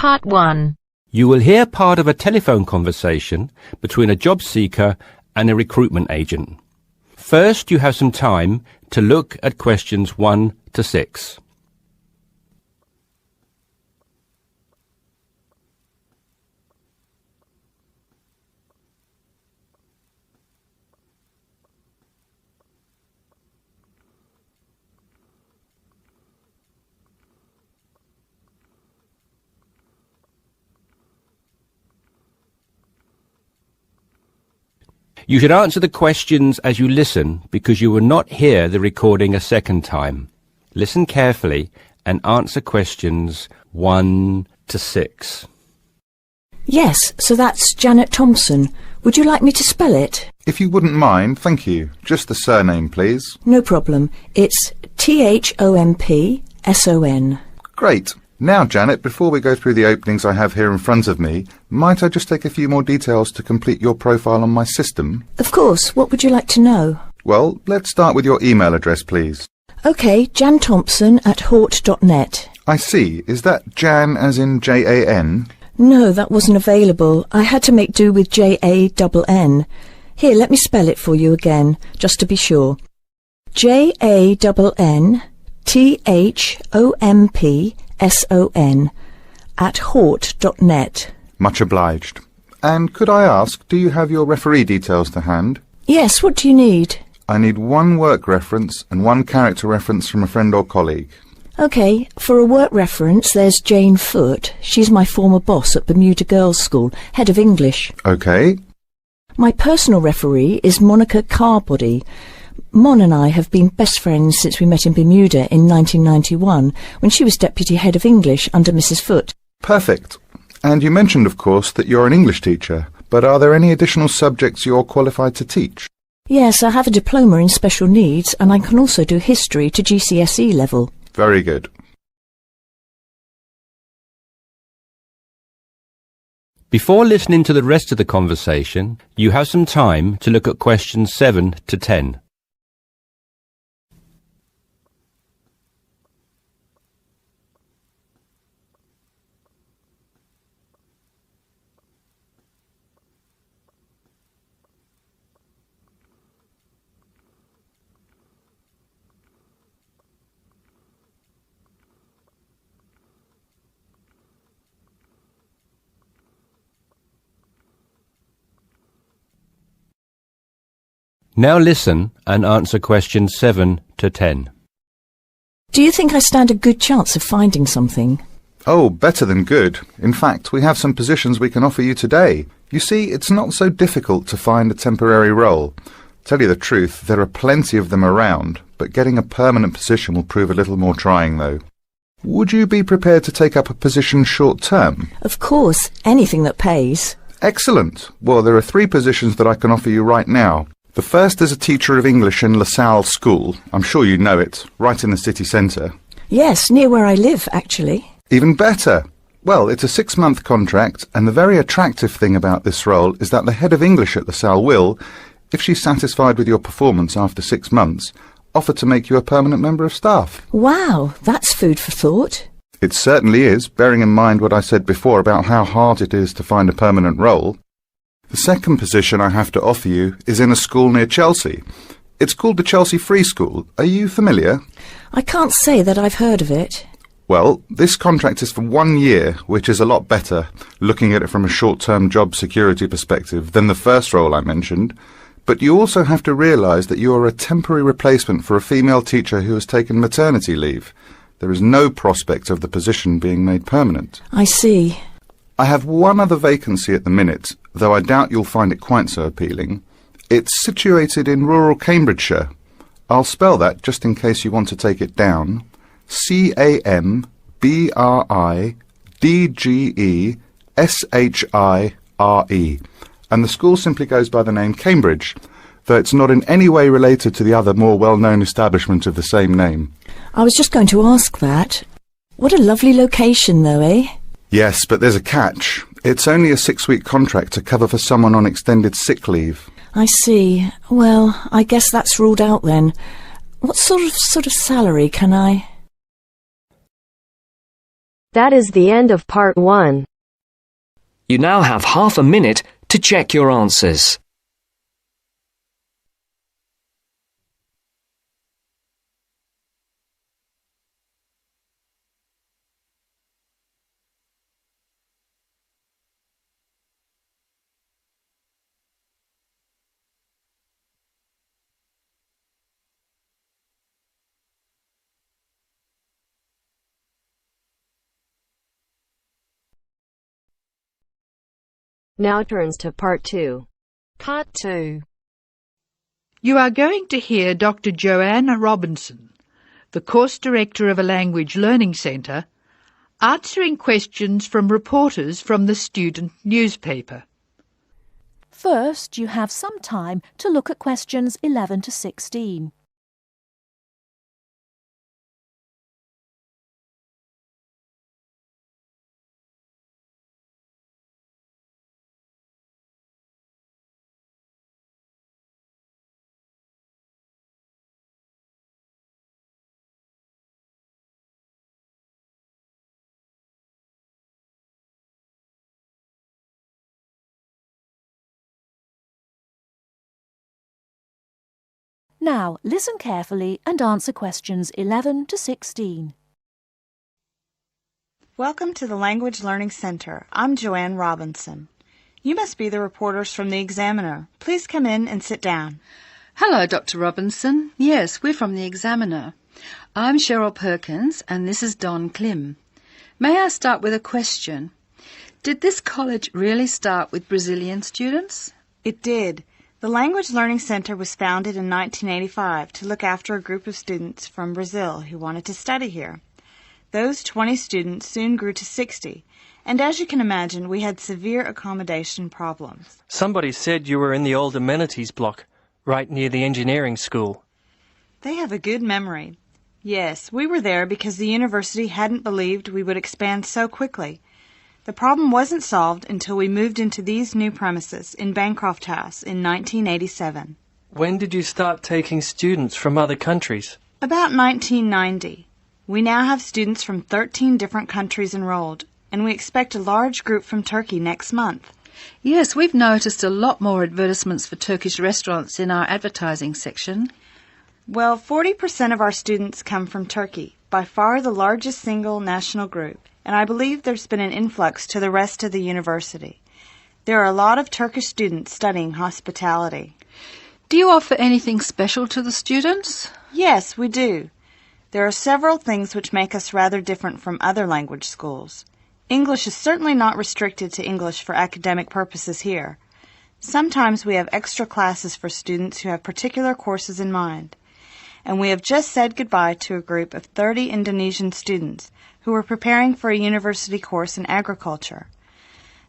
Part 1. You will hear part of a telephone conversation between a job seeker and a recruitment agent. First, you have some time to look at questions 1 to 6. You should answer the questions as you listen because you will not hear the recording a second time. Listen carefully and answer questions 1 to 6. Yes, so that's Janet Thompson. Would you like me to spell it? If you wouldn't mind, thank you. Just the surname, please. No problem. It's Thompson. Great. Now, Janet, before we go through the openings I have here in front of me, might I just take a few more details to complete your profile on my system? Of course. What would you like to know? Well, let's start with your email address, please. OK, janthompson@hort.net. I see. Is that Jan as in Jan? No, that wasn't available. I had to make do with Jann. Here, let me spell it for you again, just to be sure. JANNTHOMPSON@hort.net. Much obliged. And could I ask, do you have your referee details to hand? Yes, what do you need? I need one work reference and one character reference from a friend or colleague. OK, for a work reference, there's Jane Foote. She's my former boss at Bermuda Girls' School, head of English. OK. My personal referee is Monica Carbody. Mon and I have been best friends since we met in Bermuda in 1991, when she was Deputy Head of English under Mrs. Foote. Perfect. And you mentioned, of course, that you're an English teacher, but are there any additional subjects you're qualified to teach? Yes, I have a diploma in special needs, and I can also do history to GCSE level. Very good. Before listening to the rest of the conversation, you have some time to look at questions 7 to 10. Now listen and answer questions 7 to 10. Do you think I stand a good chance of finding something? Oh, better than good. In fact, we have some positions we can offer you today. You see, it's not so difficult to find a temporary role. Tell you the truth, there are plenty of them around, but getting a permanent position will prove a little more trying, though. Would you be prepared to take up a position short-term? Of course, anything that pays. Excellent. Well, there are 3 positions that I can offer you right now. The first is a teacher of English in LaSalle School. I'm sure you know it, right in the city centre. Yes, near where I live, actually. Even better. Well, it's a 6-month contract, and the very attractive thing about this role is that the head of English at LaSalle will, if she's satisfied with your performance after 6 months, offer to make you a permanent member of staff. Wow, that's food for thought. It certainly is, bearing in mind what I said before about how hard it is to find a permanent role. The second position I have to offer you is in a school near Chelsea. It's called the Chelsea Free School. Are you familiar? I can't say that I've heard of it. Well, this contract is for 1 year, which is a lot better, looking at it from a short-term job security perspective, than the first role I mentioned. But you also have to realise that you are a temporary replacement for a female teacher who has taken maternity leave. There is no prospect of the position being made permanent. I see. I have one other vacancy at the minute, though I doubt you'll find it quite so appealing. It's situated in rural Cambridgeshire. I'll spell that just in case you want to take it down. CAMBRIDGESHIRE. And the school simply goes by the name Cambridge, though it's not in any way related to the other more well-known establishment of the same name. I was just going to ask that. What a lovely location, though, eh? Yes, but there's a catch. It's only a 6-week contract to cover for someone on extended sick leave. I see. Well, I guess that's ruled out then. What sort of salary can I... That is the end of part 1. You now have half a minute to check your answers. Now turns to part 2. Part 2. You are going to hear Dr. Joanne Robinson, the course director of a language learning centre, answering questions from reporters from the student newspaper. First, you have some time to look at questions 11 to 16. Now, listen carefully and answer questions 11 to 16. Welcome to the Language Learning Center. I'm Joanne Robinson. You must be the reporters from the Examiner. Please come in and sit down. Hello, Dr. Robinson. Yes, we're from the Examiner. I'm Cheryl Perkins and this is Don Klim. May I start with a question? Did this college really start with Brazilian students? It did. The Language Learning Center was founded in 1985 to look after a group of students from Brazil who wanted to study here. Those 20 students soon grew to 60, and as you can imagine, we had severe accommodation problems. Somebody said you were in the old amenities block, right near the engineering school. They have a good memory. Yes, we were there because the university hadn't believed we would expand so quickly. The problem wasn't solved until we moved into these new premises in Bancroft House in 1987. When did you start taking students from other countries? About 1990. We now have students from 13 different countries enrolled, and we expect a large group from Turkey next month. Yes, we've noticed a lot more advertisements for Turkish restaurants in our advertising section. Well, 40% of our students come from Turkey, by far the largest single national group, and I believe there's been an influx to the rest of the university. There are a lot of Turkish students studying hospitality. Do you offer anything special to the students? Yes, we do. There are several things which make us rather different from other language schools. English is certainly not restricted to English for academic purposes here. Sometimes we have extra classes for students who have particular courses in mind. And we have just said goodbye to a group of 30 Indonesian students who were preparing for a university course in agriculture.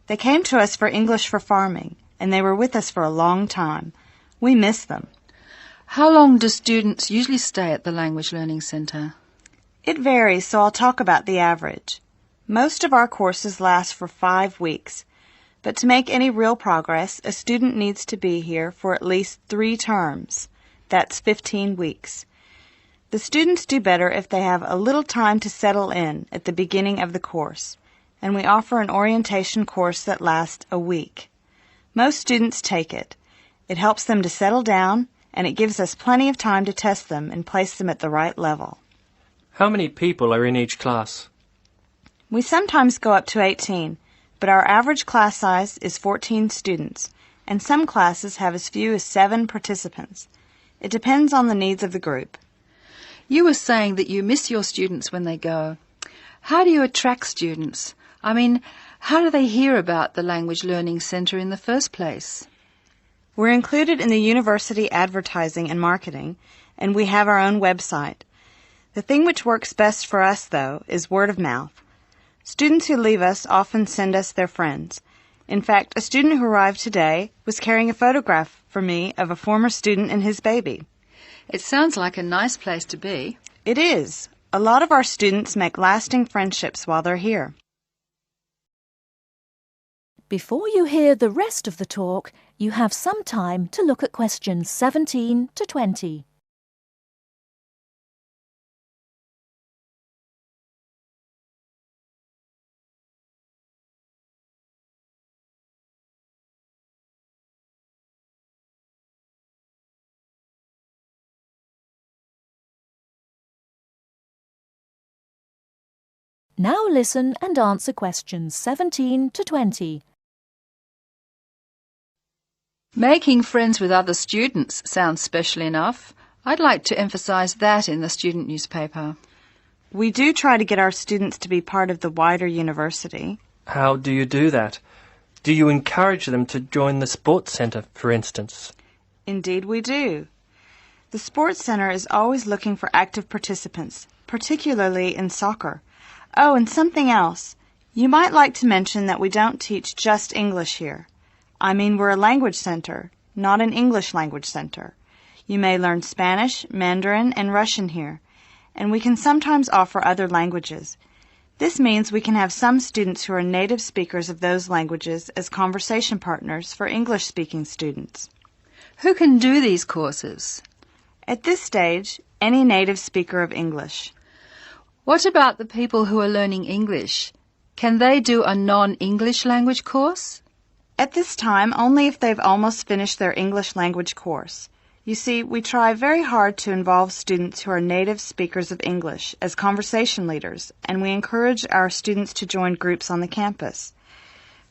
They came to us for English for farming, and they were with us for a long time. We miss them. How long do students usually stay at the Language Learning Center? It varies, so I'll talk about the average. Most of our courses last for 5 weeks, but to make any real progress, a student needs to be here for at least 3 terms. That's 15 weeks. The students do better if they have a little time to settle in at the beginning of the course, and we offer an orientation course that lasts a week. Most students take it. It helps them to settle down, and it gives us plenty of time to test them and place them at the right level. How many people are in each class? We sometimes go up to 18, but our average class size is 14 students, and some classes have as few as 7 participants. It depends on the needs of the group. You were saying that you miss your students when they go. How do you attract students? I mean, how do they hear about the Language Learning Center in the first place? We're included in the university advertising and marketing, and we have our own website. The thing which works best for us, though, is word of mouth. Students who leave us often send us their friends. In fact, a student who arrived today was carrying a photograph for me of a former student and his baby. It sounds like a nice place to be. It is. A lot of our students make lasting friendships while they're here. Before you hear the rest of the talk, you have some time to look at questions 17 to 20. Now listen and answer questions 17 to 20. Making friends with other students sounds special enough. I'd like to emphasise that in the student newspaper. We do try to get our students to be part of the wider university. How do you do that? Do you encourage them to join the sports centre, for instance? Indeed we do. The Sports Centre is always looking for active participants, particularly in soccer. Oh, and something else. You might like to mention that we don't teach just English here. I mean, we're a language centre, not an English language centre. You may learn Spanish, Mandarin, and Russian here, and we can sometimes offer other languages. This means we can have some students who are native speakers of those languages as conversation partners for English-speaking students. Who can do these courses? At this stage, any native speaker of English. What about the people who are learning English? Can they do a non-English language course? At this time, only if they've almost finished their English language course. You see, we try very hard to involve students who are native speakers of English as conversation leaders, and we encourage our students to join groups on the campus.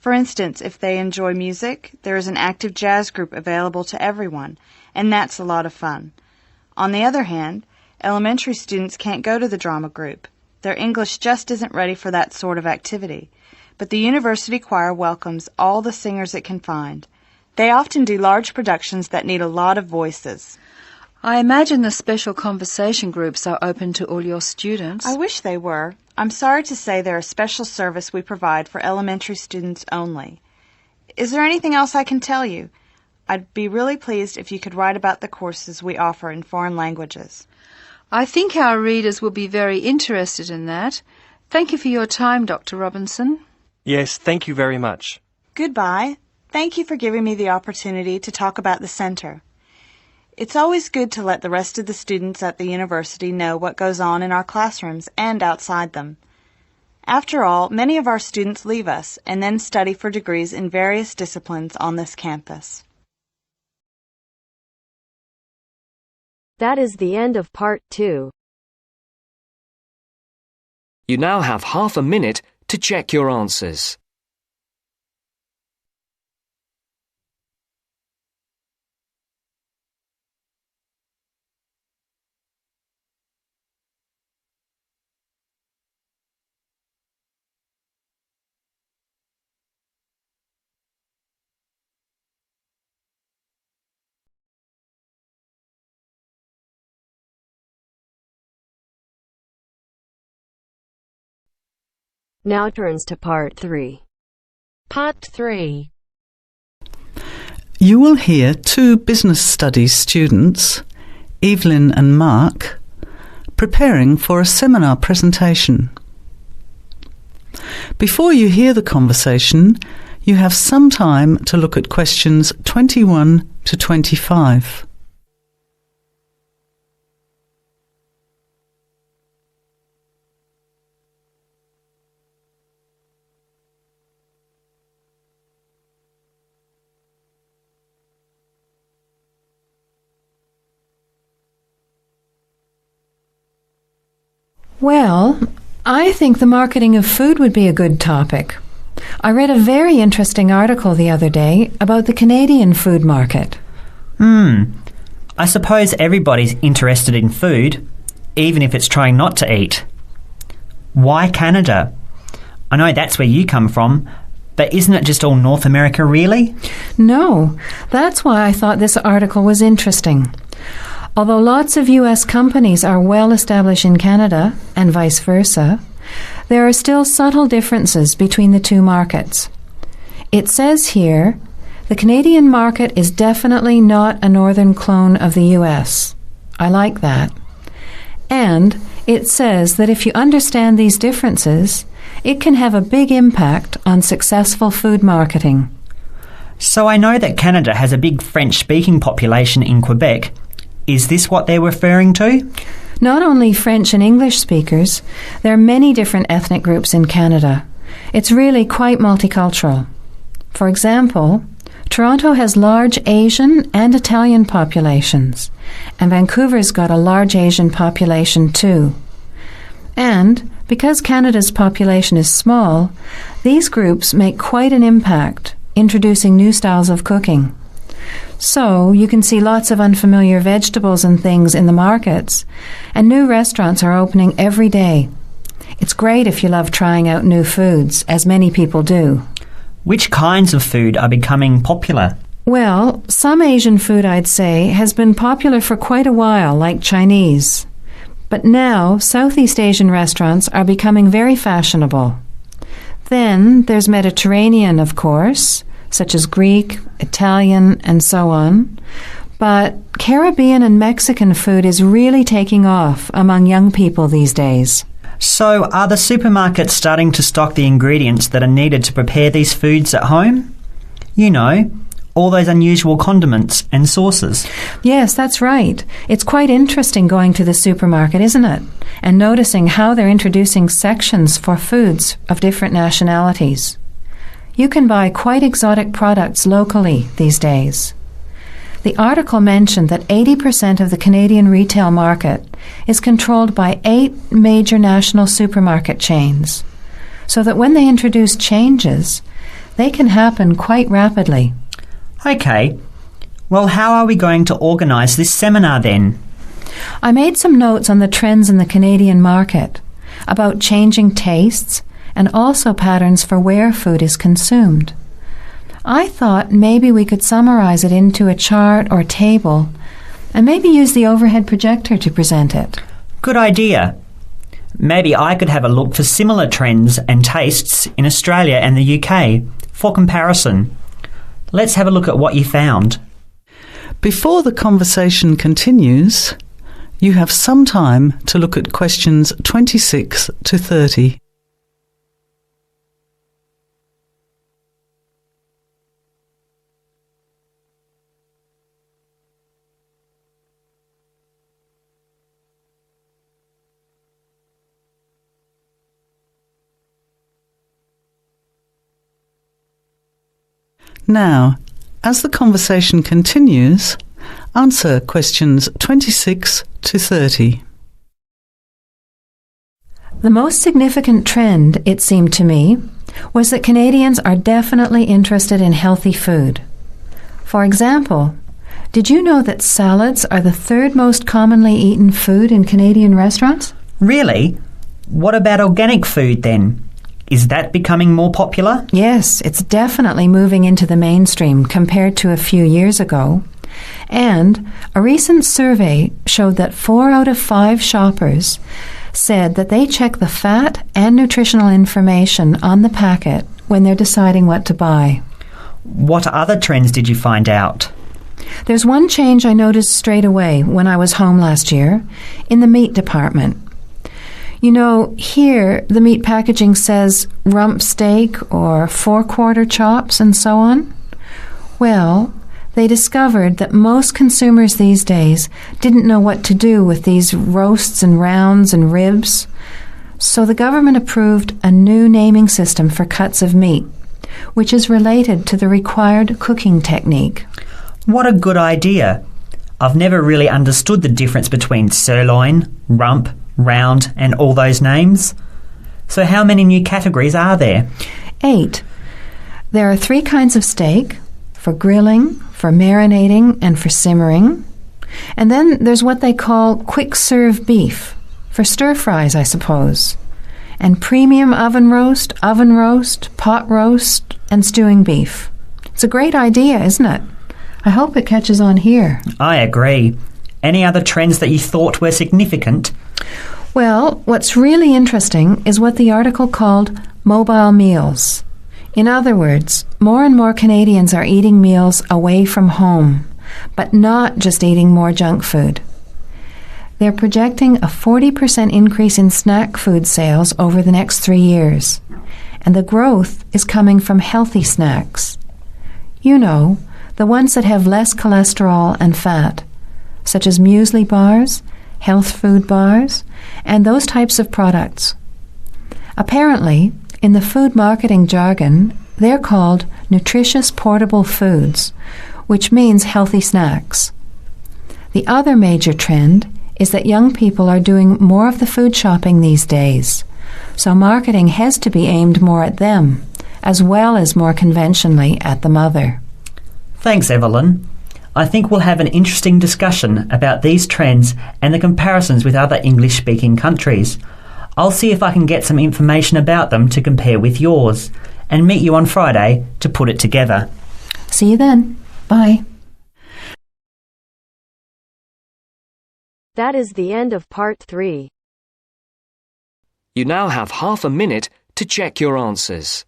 For instance, if they enjoy music, there is an active jazz group available to everyone, and that's a lot of fun. On the other hand, elementary students can't go to the drama group. Their English just isn't ready for that sort of activity. But the university choir welcomes all the singers it can find. They often do large productions that need a lot of voices. I imagine the special conversation groups are open to all your students. I wish they were. I'm sorry to say they're a special service we provide for elementary students only. Is there anything else I can tell you? I'd be really pleased if you could write about the courses we offer in foreign languages. I think our readers will be very interested in that. Thank you for your time, Dr. Robinson. Yes, thank you very much. Goodbye. Thank you for giving me the opportunity to talk about the centre. It's always good to let the rest of the students at the university know what goes on in our classrooms and outside them. After all, many of our students leave us and then study for degrees in various disciplines on this campus. That is the end of part 2. You now have half a minute to check your answers. Now turns to part 3. Part 3. You will hear two business studies students, Evelyn and Mark, preparing for a seminar presentation. Before you hear the conversation, you have some time to look at questions 21 to 25. Well, I think the marketing of food would be a good topic. I read a very interesting article the other day about the Canadian food market. I suppose everybody's interested in food, even if it's trying not to eat. Why Canada? I know that's where you come from, but isn't it just all North America, really? No, that's why I thought this article was interesting. Although lots of U.S. companies are well established in Canada, and vice versa, there are still subtle differences between the two markets. It says here, the Canadian market is definitely not a northern clone of the U.S. I like that. And it says that if you understand these differences, it can have a big impact on successful food marketing. So I know that Canada has a big French-speaking population in Quebec. Is this what they're referring to? Not only French and English speakers, there are many different ethnic groups in Canada. It's really quite multicultural. For example, Toronto has large Asian and Italian populations, and Vancouver's got a large Asian population too. And Because Canada's population is small, these groups make quite an impact, introducing new styles of cooking. So, you can see lots of unfamiliar vegetables and things in the markets, and new restaurants are opening every day. It's great if you love trying out new foods, as many people do. Which kinds of food are becoming popular? Well, some Asian food, I'd say, has been popular for quite a while, like Chinese. But now, Southeast Asian restaurants are becoming very fashionable. Then there's Mediterranean, of course, such as Greek, Italian, and so on. But Caribbean and Mexican food is really taking off among young people these days. So, are the supermarkets starting to stock the ingredients that are needed to prepare these foods at home? You know, all those unusual condiments and sauces. Yes, that's right. It's quite interesting going to the supermarket, isn't it? And noticing how they're introducing sections for foods of different nationalities. You can buy quite exotic products locally these days. The article mentioned that 80% of the Canadian retail market is controlled by 8 major national supermarket chains, so that when they introduce changes, they can happen quite rapidly. Okay, well, how are we going to organise this seminar then? I made some notes on the trends in the Canadian market, about changing tastes, and also patterns for where food is consumed. I thought maybe we could summarize it into a chart or table, and maybe use the overhead projector to present it. Good idea. Maybe I could have a look for similar trends and tastes in Australia and the UK for comparison. Let's have a look at what you found. Before the conversation continues, you have some time to look at questions 26 to 30. Now, as the conversation continues, answer questions 26 to 30. The most significant trend, it seemed to me, was that Canadians are definitely interested in healthy food. For example, did you know that salads are the 3rd most commonly eaten food in Canadian restaurants? Really? What about organic food then? Is that becoming more popular? Yes, it's definitely moving into the mainstream compared to a few years ago. And a recent survey showed that 4 out of 5 shoppers said that they check the fat and nutritional information on the packet when they're deciding what to buy. What other trends did you find out? There's one change I noticed straight away when I was home last year in the meat department. You know, here the meat packaging says rump steak or 4-quarter chops and so on. Well, they discovered that most consumers these days didn't know what to do with these roasts and rounds and ribs. So the government approved a new naming system for cuts of meat, which is related to the required cooking technique. What a good idea. I've never really understood the difference between sirloin, rump, round and all those names. So how many new categories are there? 8. There are 3 kinds of steak, for grilling, for marinating and for simmering. And then there's what they call quick serve beef, for stir fries, I suppose. And premium oven roast, pot roast and stewing beef. It's a great idea, isn't it? I hope it catches on here. I agree. Any other trends that you thought were significant? Well, what's really interesting is what the article called mobile meals. In other words, more and more Canadians are eating meals away from home, but not just eating more junk food. They're projecting a 40% increase in snack food sales over the next 3 years, and the growth is coming from healthy snacks. You know, the ones that have less cholesterol and fat, such as muesli bars, health food bars, and those types of products. Apparently, in the food marketing jargon, they're called nutritious portable foods, which means healthy snacks. The other major trend is that young people are doing more of the food shopping these days, So marketing has to be aimed more at them, as well as more conventionally at the mother. Thanks, Evelyn. I think we'll have an interesting discussion about these trends and the comparisons with other English-speaking countries. I'll see if I can get some information about them to compare with yours, and meet you on Friday to put it together. See you then. Bye. That is the end of part 3. You now have half a minute to check your answers.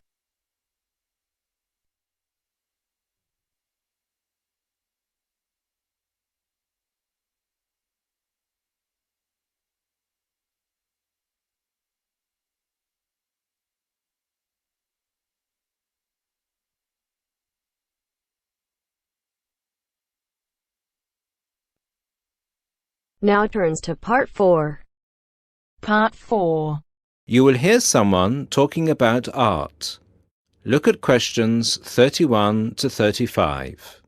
Now turns to part 4. Part 4. You will hear someone talking about art. Look at questions 31 to 35.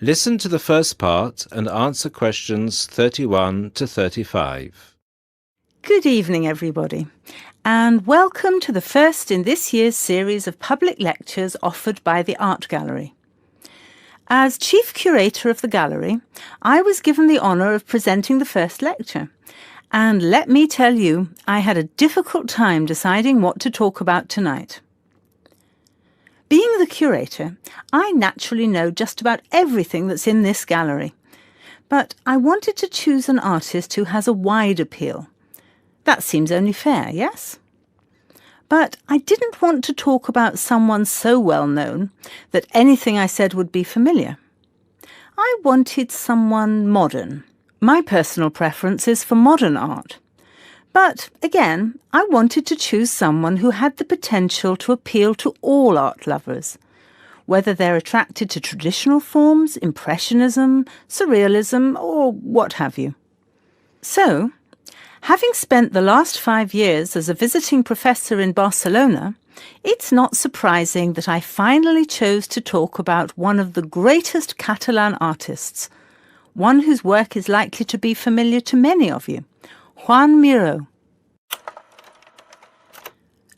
Listen to the first part and answer questions 31 to 35. Good evening, everybody, and welcome to the first in this year's series of public lectures offered by the Art Gallery. As Chief Curator of the Gallery, I was given the honour of presenting the first lecture, and let me tell you, I had a difficult time deciding what to talk about tonight. Being the curator, I naturally know just about everything that's in this gallery, but I wanted to choose an artist who has a wide appeal. That seems only fair, yes? But I didn't want to talk about someone so well known that anything I said would be familiar. I wanted someone modern. My personal preference is for modern art. But, again, I wanted to choose someone who had the potential to appeal to all art lovers, whether they're attracted to traditional forms, Impressionism, Surrealism, or what have you. So, having spent the last 5 years as a visiting professor in Barcelona, it's not surprising that I finally chose to talk about one of the greatest Catalan artists, one whose work is likely to be familiar to many of you, Joan Miró.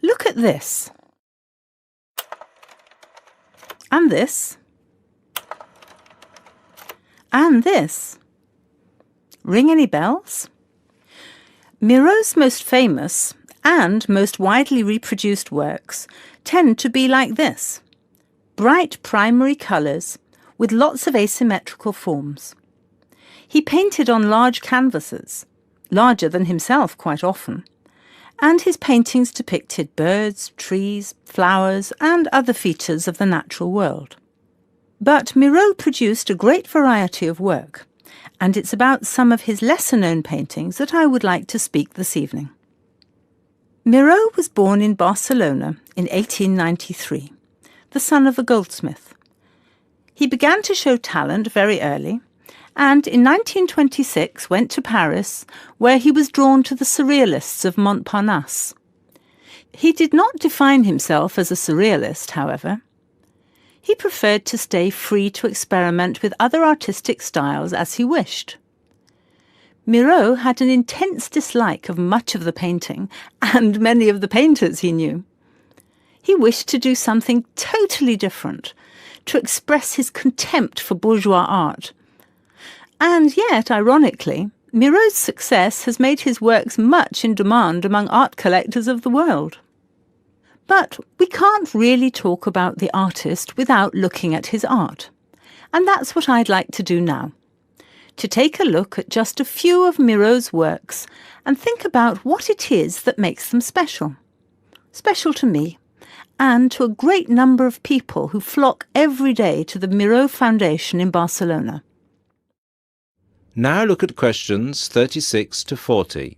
Look at this. And this. And this. Ring any bells? Miró's most famous and most widely reproduced works tend to be like this. Bright primary colours with lots of asymmetrical forms. He painted on large canvases, larger than himself quite often, and his paintings depicted birds, trees, flowers, and other features of the natural world. But Miró produced a great variety of work, and it's about some of his lesser-known paintings that I would like to speak this evening. Miró was born in Barcelona in 1893, the son of a goldsmith. He began to show talent very early, and in 1926 went to Paris, where he was drawn to the Surrealists of Montparnasse. He did not define himself as a Surrealist, however. He preferred to stay free to experiment with other artistic styles as he wished. Miró had an intense dislike of much of the painting and many of the painters he knew. He wished to do something totally different, to express his contempt for bourgeois art. And yet, ironically, Miró's success has made his works much in demand among art collectors of the world. But we can't really talk about the artist without looking at his art. And that's what I'd like to do now. To take a look at just a few of Miró's works and think about what it is that makes them special. Special to me, and to a great number of people who flock every day to the Miró Foundation in Barcelona. Now look at questions 36 to 40.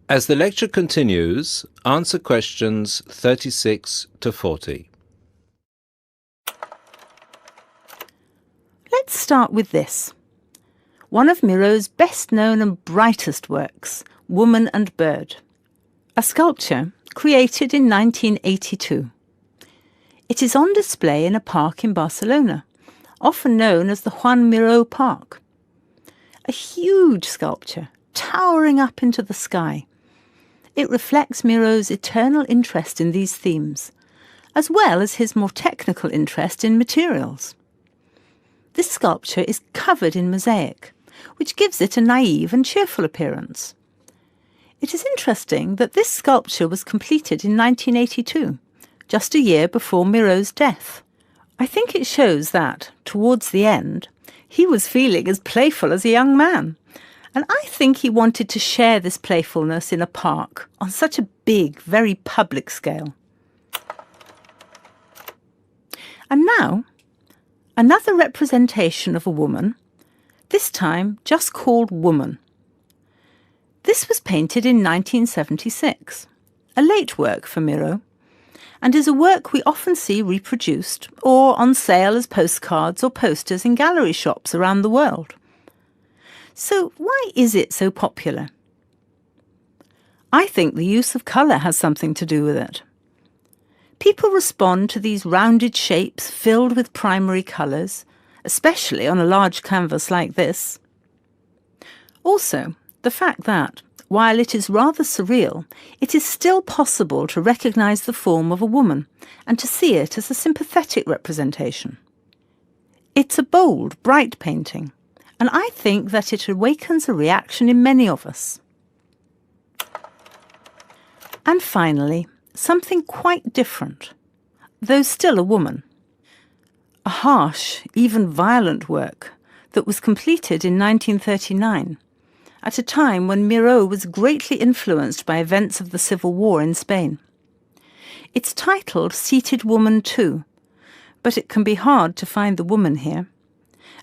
As the lecture continues, answer questions 36 to 40. Let's start with this. One of Miro's best-known and brightest works, Woman and Bird, a sculpture created in 1982. It is on display in a park in Barcelona, often known as the Joan Miró Park. A huge sculpture, towering up into the sky. It reflects Miro's eternal interest in these themes, as well as his more technical interest in materials. This sculpture is covered in mosaic, which gives it a naive and cheerful appearance. It is interesting that this sculpture was completed in 1982, just a year before Miro's death. I think it shows that, towards the end, he was feeling as playful as a young man, and I think he wanted to share this playfulness in a park on such a big, very public scale. And now, another representation of a woman, this time just called Woman. This was painted in 1976, a late work for Miró, and is a work we often see reproduced or on sale as postcards or posters in gallery shops around the world. So why is it so popular? I think the use of colour has something to do with it. People respond to these rounded shapes filled with primary colours, especially on a large canvas like this. Also, the fact that, while it is rather surreal, it is still possible to recognise the form of a woman and to see it as a sympathetic representation. It's a bold, bright painting, and I think that it awakens a reaction in many of us. And finally, something quite different, though still a woman. A harsh, even violent work that was completed in 1939, at a time when Miró was greatly influenced by events of the Civil War in Spain. It's titled Seated Woman 2, but it can be hard to find the woman here,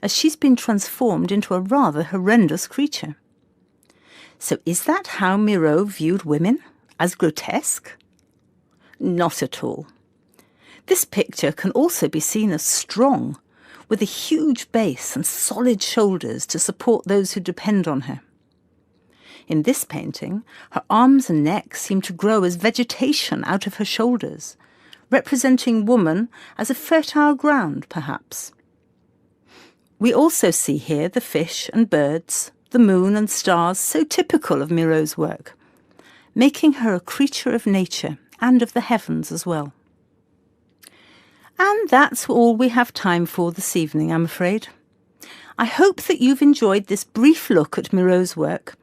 as she's been transformed into a rather horrendous creature. So is that how Miró viewed women? As grotesque? Not at all. This picture can also be seen as strong, with a huge base and solid shoulders to support those who depend on her. In this painting, her arms and neck seem to grow as vegetation out of her shoulders, representing woman as a fertile ground, perhaps. We also see here the fish and birds, the moon and stars so typical of Miró's work, making her a creature of nature and of the heavens as well. And that's all we have time for this evening, I'm afraid. I hope that you've enjoyed this brief look at Miró's work,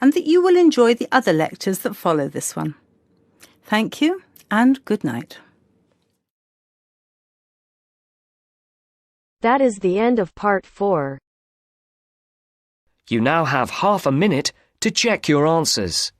and that you will enjoy the other lectures that follow this one. Thank you, and good night. That is the end of part 4. You now have half a minute to check your answers.